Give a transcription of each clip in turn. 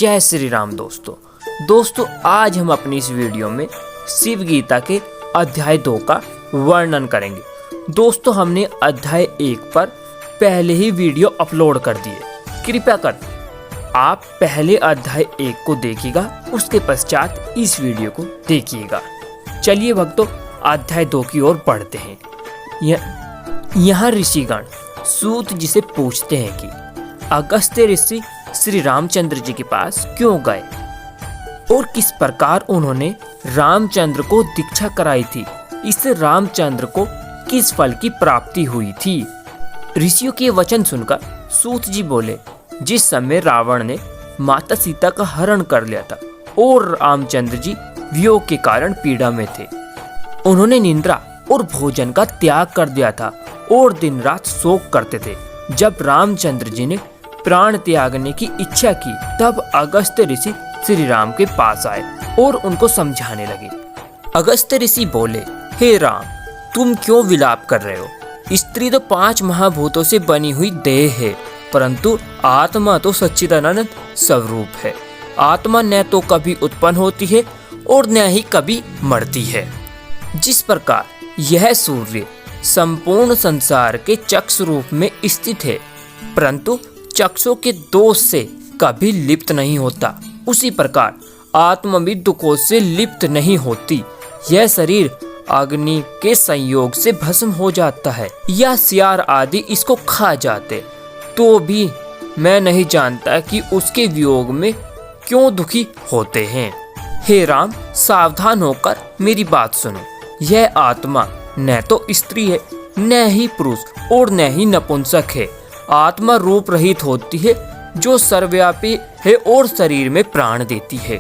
जय श्री राम दोस्तों आज हम अपनी इस वीडियो में शिव गीता के अध्याय 2 का वर्णन करेंगे। दोस्तों हमने अध्याय 1 पर पहले ही वीडियो अपलोड कर दिए, कृपया कर आप पहले अध्याय 1 को देखिएगा, उसके पश्चात इस वीडियो को देखिएगा। चलिए भक्तों अध्याय 2 की ओर बढ़ते हैं। यहाँ ऋषिगण सूत जी से पूछते हैं कि अगस्त्य ऋषि श्री रामचंद्र जी के पास क्यों गए और किस प्रकार उन्होंने रामचंद्र को दीक्षा कराई थी, इससे रामचंद्र को किस फल की प्राप्ति हुई थी। ऋषियों के वचन सुनकर सूत जी बोले, जिस समय रावण ने माता सीता का हरण कर लिया था और रामचंद्र जी वियोग के कारण पीड़ा में थे, उन्होंने निद्रा और भोजन का त्याग कर दिया था और दिन रात शोक करते थे। जब रामचंद्र जी ने प्राण त्यागने की इच्छा की तब अगस्त्य ऋषि श्री राम के पास आए और उनको समझाने लगे। अगस्त्य ऋषि बोले, हे राम, तुम क्यों विलाप कर रहे हो? स्त्री तो 5 महाभूतों से बनी हुई देह है, परंतु आत्मा तो सच्चिदानंद स्वरूप है। आत्मा न तो कभी उत्पन्न होती है और न ही कभी मरती है। जिस प्रकार यह सूर्य संपूर्ण संसार के चक्षु रूप में स्थित है, परंतु चक्षु के दोष से कभी लिप्त नहीं होता, उसी प्रकार आत्मा भी दुखों से लिप्त नहीं होती। यह शरीर अग्नि के संयोग से भस्म हो जाता है या सियार आदि इसको खा जाते, तो भी मैं नहीं जानता कि उसके वियोग में क्यों दुखी होते हैं। हे राम, सावधान होकर मेरी बात सुनो। यह आत्मा न तो स्त्री है, न ही पुरुष और न ही नपुंसक है। आत्मा रूप रहित होती है, जो सर्वव्यापी है और शरीर में प्राण देती है।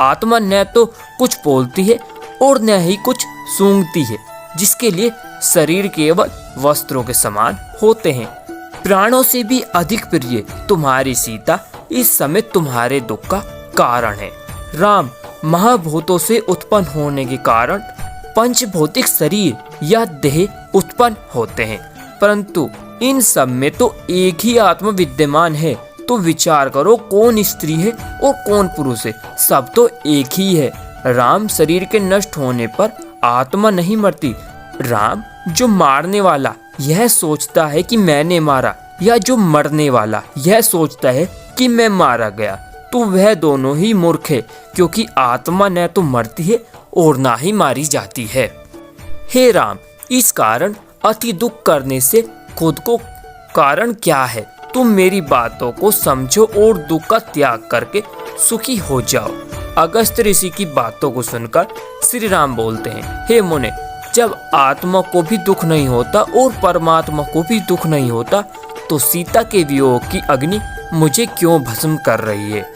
आत्मा न तो कुछ बोलती है और न ही कुछ सूंघती है, जिसके लिए शरीर केवल वस्त्रों के समान होते हैं। प्राणों से भी अधिक प्रिय तुम्हारी सीता इस समय तुम्हारे दुख का कारण है। राम, महाभूतों से उत्पन्न होने के कारण पंचभौतिक शरीर या देह उत्पन्न होते हैं, परंतु इन सब में तो एक ही आत्मा विद्यमान है। तो विचार करो, कौन स्त्री है और कौन पुरुष है? सब तो एक ही है। राम, शरीर के नष्ट होने पर आत्मा नहीं मरती। राम, जो मारने वाला यह सोचता है कि मैंने मारा, या जो मरने वाला यह सोचता है कि मैं मारा गया, तो वह दोनों ही मूर्ख है, क्योंकि आत्मा न तो मरती है और ना ही मारी जाती है। हे राम, इस कारण अति दुख करने से खुद को कारण क्या है? तुम मेरी बातों को समझो और दुख का त्याग करके सुखी हो जाओ। अगस्त्य ऋषि की बातों को सुनकर श्री राम बोलते हैं, हे मुने, जब आत्मा को भी दुख नहीं होता और परमात्मा को भी दुख नहीं होता, तो सीता के वियोग की अग्नि मुझे क्यों भस्म कर रही है?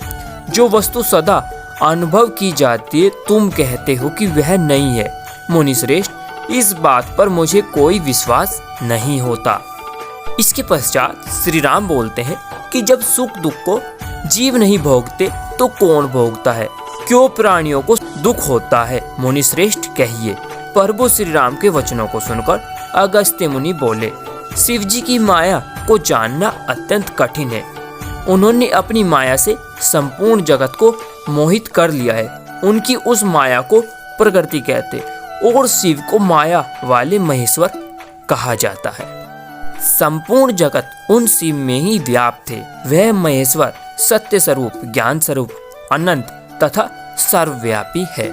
जो वस्तु सदा अनुभव की जाती है, तुम कहते हो कि वह नहीं है। मुनि श्रेष्ठ, इस बात पर मुझे कोई विश्वास नहीं होता। इसके पश्चात श्री राम बोलते हैं कि जब सुख दुख को जीव नहीं भोगते तो कौन भोगता है? क्यों प्राणियों को दुख होता है? मुनि श्रेष्ठ कहिए। प्रभु श्री राम के वचनों को सुनकर अगस्त्य मुनि बोले, शिव जी की माया को जानना अत्यंत कठिन है। उन्होंने अपनी माया से संपूर्ण जगत को मोहित कर लिया है। उनकी उस माया को प्रकृति कहते और शिव को माया वाले महेश्वर कहा जाता है। संपूर्ण जगत उन शिव में ही व्याप्त थे। वह महेश्वर सत्य स्वरूप, ज्ञान स्वरूप, अनंत तथा सर्वव्यापी है।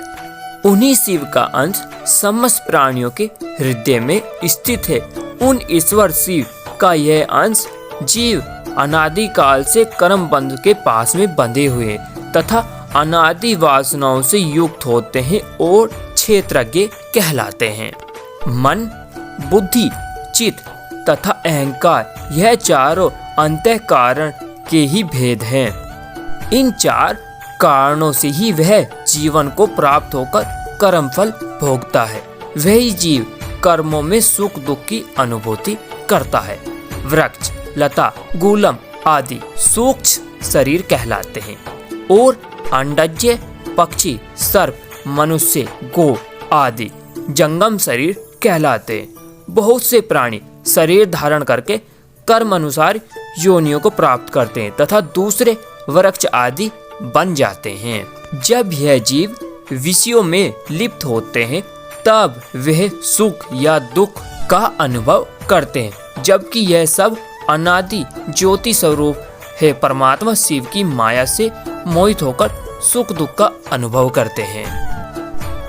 उन्हीं शिव का अंश समस्त प्राणियों के हृदय में स्थित है। उन ईश्वर शिव का यह अंश जीव अनादि काल से कर्म बंध के पास में बंधे हुए तथा अनादि वासनाओं से युक्त होते हैं और क्षेत्रज्ञ कहलाते हैं। मन, बुद्धि, चित्त तथा अहंकार, यह चारों अंतःकरण के ही भेद हैं। इन 4 कारणों से ही वह जीवन को प्राप्त होकर कर्म फल भोगता है। वही जीव कर्मों में सुख दुख की अनुभूति करता है। वृक्ष, लता, गुलम आदि सूक्ष्म शरीर कहलाते हैं और अंडज्य, पक्षी, सर्प, मनुष्य, गो आदि जंगम शरीर कहलाते हैं। बहुत से प्राणी शरीर धारण करके कर्म अनुसार योनियों को प्राप्त करते हैं तथा दूसरे वृक्ष आदि बन जाते हैं। जब यह जीव विषयों में लिप्त होते हैं तब वह सुख या दुख का अनुभव करते हैं, जबकि यह सब अनादि ज्योति स्वरूप है परमात्मा शिव की माया से मोहित होकर सुख दुख का अनुभव करते हैं।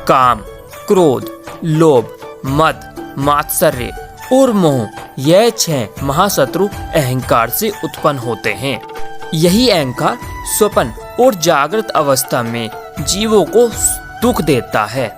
काम, क्रोध, लोभ, मद, मात्सर्य और मोह, यह 6 महाशत्रु अहंकार से उत्पन्न होते हैं। यही अहंकार स्वप्न और जागृत अवस्था में जीवों को दुख देता है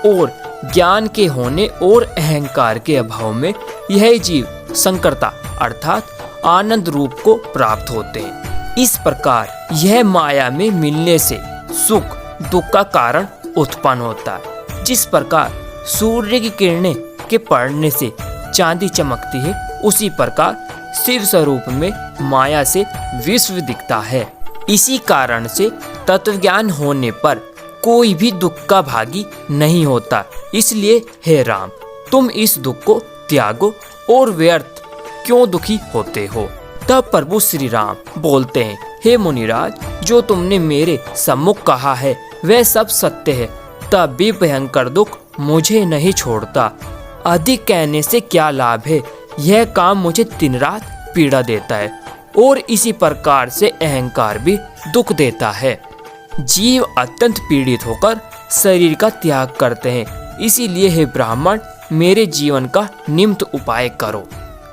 और ज्ञान के होने और अहंकार के अभाव में यह जीव संकरता अर्थात आनंद रूप को प्राप्त होते हैं। इस प्रकार यह माया में मिलने से सुख दुख का कारण उत्पन्न होता है। जिस प्रकार सूर्य की किरणें के पड़ने से चांदी चमकती है, उसी प्रकार शिव स्वरूप में माया से विश्व दिखता है। इसी कारण से तत्वज्ञान होने पर कोई भी दुख का भागी नहीं होता। इसलिए हे राम, तुम इस दुख को त्यागो और व्यर्थ क्यों दुखी होते हो। तब प्रभु श्री राम बोलते हैं, हे मुनिराज, जो तुमने मेरे सम्मुख कहा है वह सब सत्य है, तब भी भयंकर दुख मुझे नहीं छोड़ता। अधिक कहने से क्या लाभ है, यह काम मुझे दिन रात पीड़ा देता है और इसी प्रकार से अहंकार भी दुख देता है। जीव अत्यंत पीड़ित होकर शरीर का त्याग करते हैं। इसीलिए हे ब्राह्मण, मेरे जीवन का निम्न उपाय करो।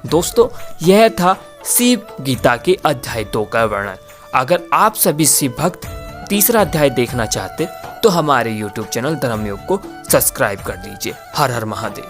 दोस्तों, यह था शिव गीता के अध्याय 2 का वर्णन। अगर आप सभी शिव भक्त तीसरा अध्याय देखना चाहते तो हमारे YouTube चैनल धर्मयोग को सब्सक्राइब कर दीजिए। हर हर महादेव।